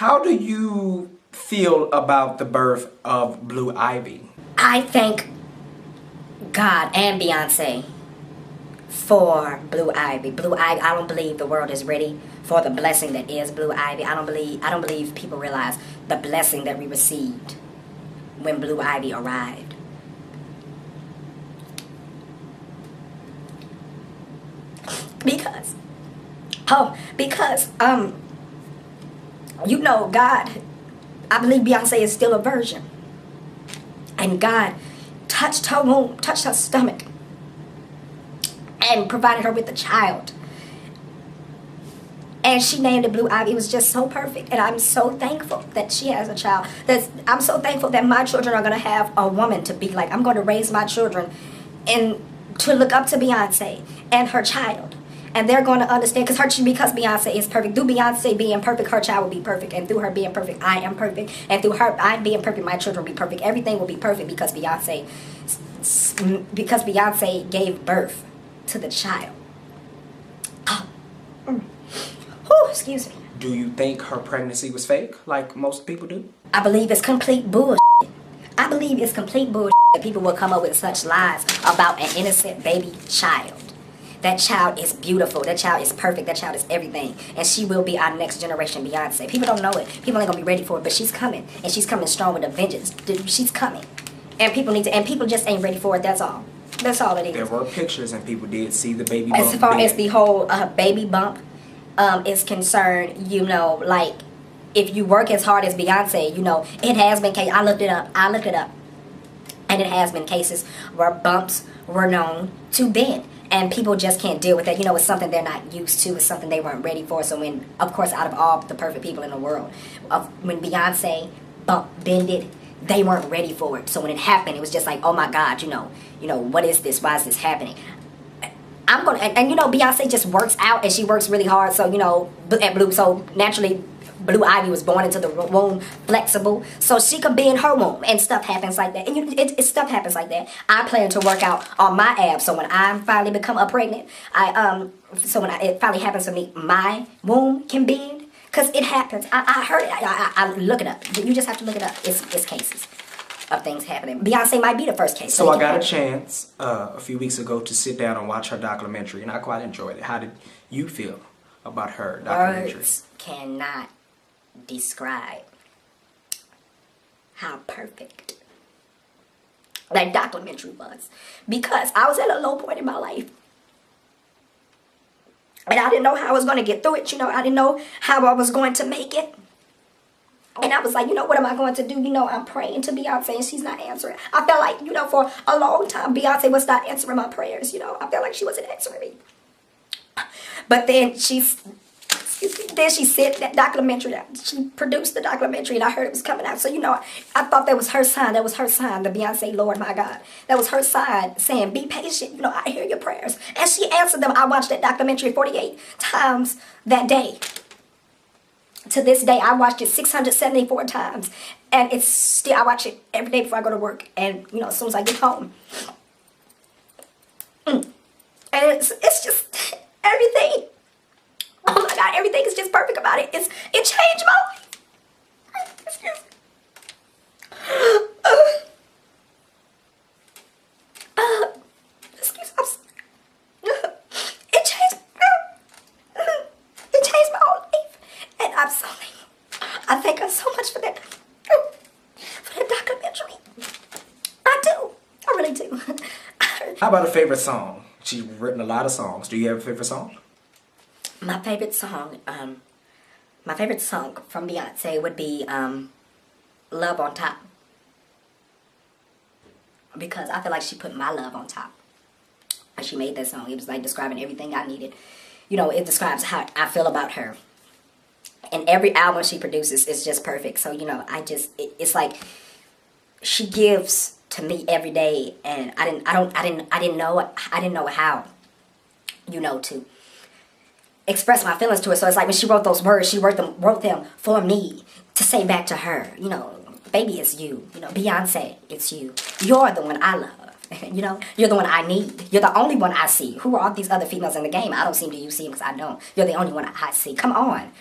How do you feel about the birth of Blue Ivy? I thank God and Beyonce for Blue Ivy. Blue Ivy, I don't believe the world is ready for the blessing that is Blue Ivy. I don't believe people realize the blessing that we received when Blue Ivy arrived. Because you know, God, I believe Beyonce is still a virgin. And God touched her womb, touched her stomach, and provided her with a child. And she named it Blue Ivy. It was just so perfect. And I'm so thankful that she has a child. I'm so thankful that my children are going to have a woman to be like. I'm going to raise my children and to look up to Beyonce and her child. And they're going to understand, because Beyonce is perfect. Through Beyonce being perfect, her child will be perfect. And through her being perfect, I am perfect. And through her, I being perfect, my children will be perfect. Everything will be perfect because Beyonce gave birth to the child. Oh, excuse me. Do you think her pregnancy was fake, like most people do? I believe it's complete bullshit. I believe it's complete bullshit that people will come up with such lies about an innocent baby child. That child is beautiful. That child is perfect. That child is everything. And she will be our next generation Beyonce. People don't know it. People ain't gonna be ready for it, but she's coming. And she's coming strong with a vengeance. She's coming. And people just ain't ready for it, that's all. That's all it is. There were pictures and people did see the baby bump. As far as the whole baby bump is concerned, you know, like, if you work as hard as Beyonce, you know, it has been cases. I looked it up. And it has been cases where bumps were known to bend. And people just can't deal with that. You know, it's something they're not used to. It's something they weren't ready for. So when, of course, out of all the perfect people in the world, when Beyonce bended, they weren't ready for it. So when it happened, it was just like, oh my God, you know, what is this? Why is this happening? And you know, Beyonce just works out and she works really hard. So, you know, so naturally, Blue Ivy was born into the womb flexible, so she could be in her womb, and stuff happens like that. And stuff happens like that. I plan to work out on my abs, so when I finally become pregnant, it finally happens to me, my womb can bend, cause it happens. I heard it. I look it up. You just have to look it up. It's cases of things happening. Beyonce might be the first case. So I got a chance a few weeks ago to sit down and watch her documentary, and I quite enjoyed it. How did you feel about her documentary? Words cannot describe how perfect that documentary was, because I was at a low point in my life and I didn't know how I was going to get through it. You know, I didn't know how I was going to make it, and I was like, you know, what am I going to do? You know, I'm praying to Beyonce and she's not answering. I felt like, you know, for a long time Beyonce was not answering my prayers. You know, I felt like she wasn't answering me. But then she said that documentary, she produced the documentary, and I heard it was coming out. So, you know, I thought that was her sign. That was her sign, the Beyonce, Lord, my God. That was her sign saying, be patient. You know, I hear your prayers. And she answered them. I watched that documentary 48 times that day. To this day, I watched it 674 times. And it's still, I watch it every day before I go to work. And, you know, as soon as I get home. And it's just everything. Oh my God, everything is just perfect about it. It changed my life. Excuse me. It changed my whole life. And I thank her so much for that documentary. I do. I really do. How about a favorite song? She's written a lot of songs. Do you have a favorite song? My favorite song from Beyonce would be Love on Top. Because I feel like she put my love on top. And she made that song. It was like describing everything I needed. You know, it describes how I feel about her. And every album she produces is just perfect. So, you know, it's like she gives to me every day, and I didn't know how, you know, to express my feelings to her. So it's like when she wrote those words, she wrote them for me to say back to her, you know, baby, it's you. You know, Beyonce, it's you. You're the one I love. You know, you're the one I need. You're the only one I see. Who are all these other females in the game? I don't seem to you see them because I don't. You're the only one I see. Come on.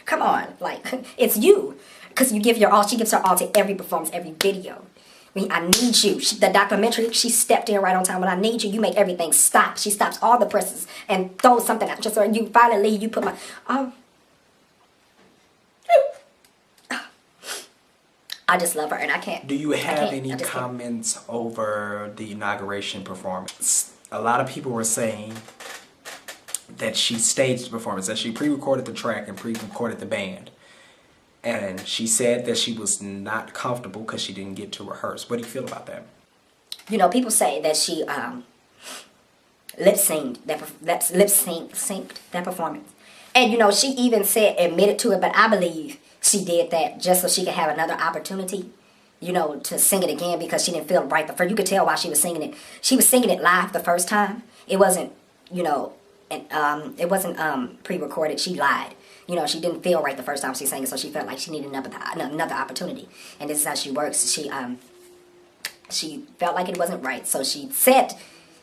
Like, it's you. Because you give your all. She gives her all to every performance, every video. I need you. The documentary, she stepped in right on time. When I need you, you make everything stop. She stops all the presses and throws something out. Just so you finally leave, you put my... I just love her, and I can't... Do you have any comments over the inauguration performance? A lot of people were saying that she staged the performance, that she pre-recorded the track and pre-recorded the band. And she said that she was not comfortable because she didn't get to rehearse. What do you feel about that? You know, people say that she lip-synced that performance. And, you know, she even admitted to it, but I believe she did that just so she could have another opportunity, you know, to sing it again because she didn't feel right the first. You could tell why she was singing it. She was singing it live the first time. It wasn't, you know, it wasn't pre-recorded. She lied. You know, she didn't feel right the first time she sang it, so she felt like she needed another opportunity. And this is how she works. She felt like it wasn't right, so she said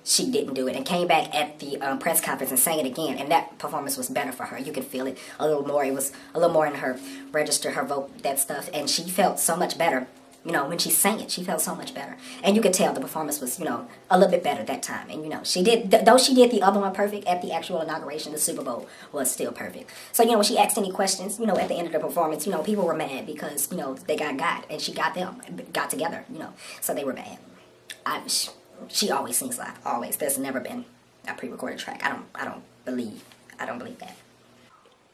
she didn't do it and came back at the press conference and sang it again. And that performance was better for her. You could feel it a little more. It was a little more in her register, her vote, that stuff. And she felt so much better. You know, when she sang it, she felt so much better. And you could tell the performance was, you know, a little bit better that time. And, you know, she did, though she did the other one perfect at the actual inauguration, the Super Bowl was still perfect. So, you know, when she asked any questions, you know, at the end of the performance, you know, people were mad because, you know, they got and she got together, you know, so they were mad. She always sings live, always. There's never been a pre-recorded track. I don't believe that.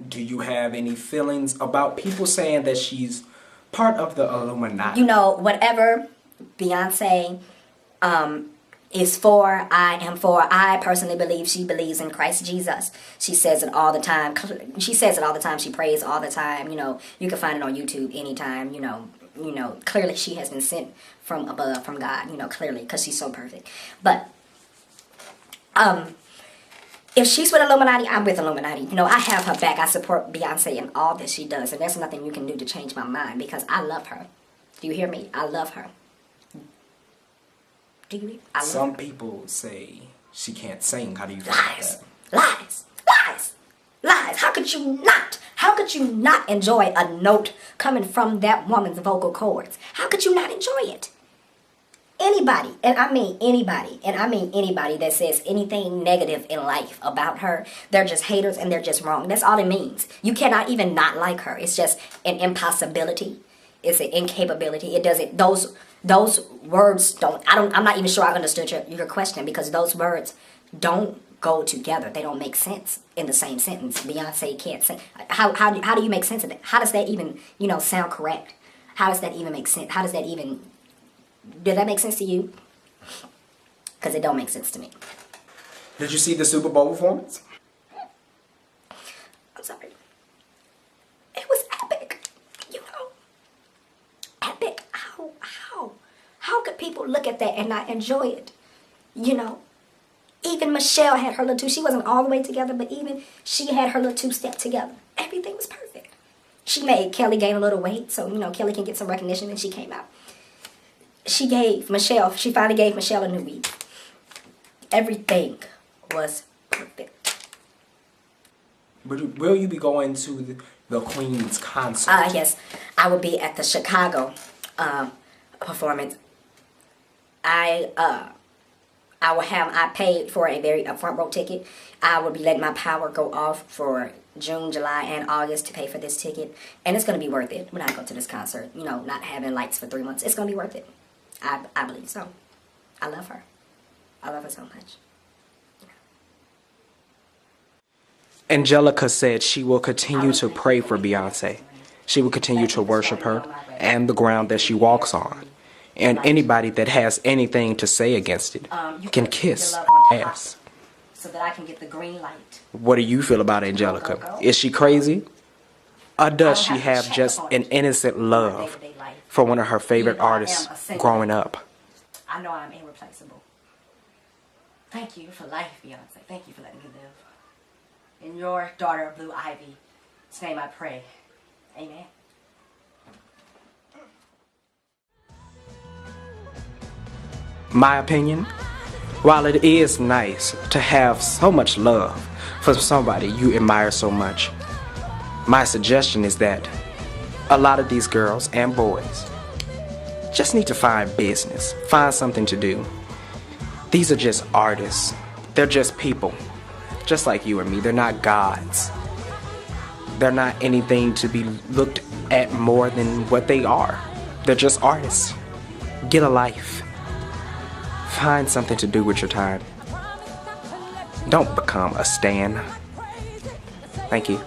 Do you have any feelings about people saying that she's part of the Illuminati? You know, whatever Beyonce is for, I am for. I personally believe she believes in Christ Jesus. She says it all the time. She says it all the time. She prays all the time. You know, you can find it on YouTube anytime. You know, clearly she has been sent from above, from God. You know, clearly, because she's so perfect. But if she's with Illuminati, I'm with Illuminati. You know, I have her back. I support Beyonce in all that she does. And there's nothing you can do to change my mind because I love her. Do you hear me? I love her. Do you hear me? Some people say she can't sing. How do you feel Lies. about that? Lies. How could you not enjoy a note coming from that woman's vocal cords? How could you not enjoy it? Anybody, and I mean anybody that says anything negative in life about her, they're just haters and they're just wrong. That's all it means. You cannot even not like her. It's just an impossibility. It's an incapability. It doesn't, those words don't, I'm not even sure I understood your question because those words don't go together. They don't make sense in the same sentence. Beyonce can't sing. How do you make sense of that? How does that even, you know, sound correct? How does that even make sense? How does that even... Did that make sense to you? Because it don't make sense to me. Did you see the Super Bowl performance? I'm sorry. It was epic. You know? Epic. How could people look at that and not enjoy it? You know? Even Michelle had her little two. She wasn't all the way together, but even she had her little two-step together. Everything was perfect. She made Kelly gain a little weight, so, you know, Kelly can get some recognition, and she came out. She finally gave Michelle a new week. Everything was perfect. Will you be going to the Queen's concert? Yes. I will be at the Chicago performance. I paid for a front row ticket. I will be letting my power go off for June, July, and August to pay for this ticket. And it's going to be worth it when I go to this concert. You know, not having lights for 3 months. It's going to be worth it. I believe so. I love her. I love her so much. Angelica said she will continue to pray for Beyonce. She will continue to worship her and the ground that she walks on. And anybody that has anything to say against it can kiss ass. So that I can get the green light. What do you feel about Angelica? Is she crazy? Or does she have just an innocent love for one of her favorite artists growing up? I know I'm irreplaceable. Thank you for life, Beyonce. Thank you for letting me live. In your daughter, Blue Ivy's name I pray. Amen. My opinion, while it is nice to have so much love for somebody you admire so much, my suggestion is that a lot of these girls and boys just need to find business, find something to do. These are just artists. They're just people, just like you and me. They're not gods. They're not anything to be looked at more than what they are. They're just artists. Get a life. Find something to do with your time. Don't become a stan. Thank you.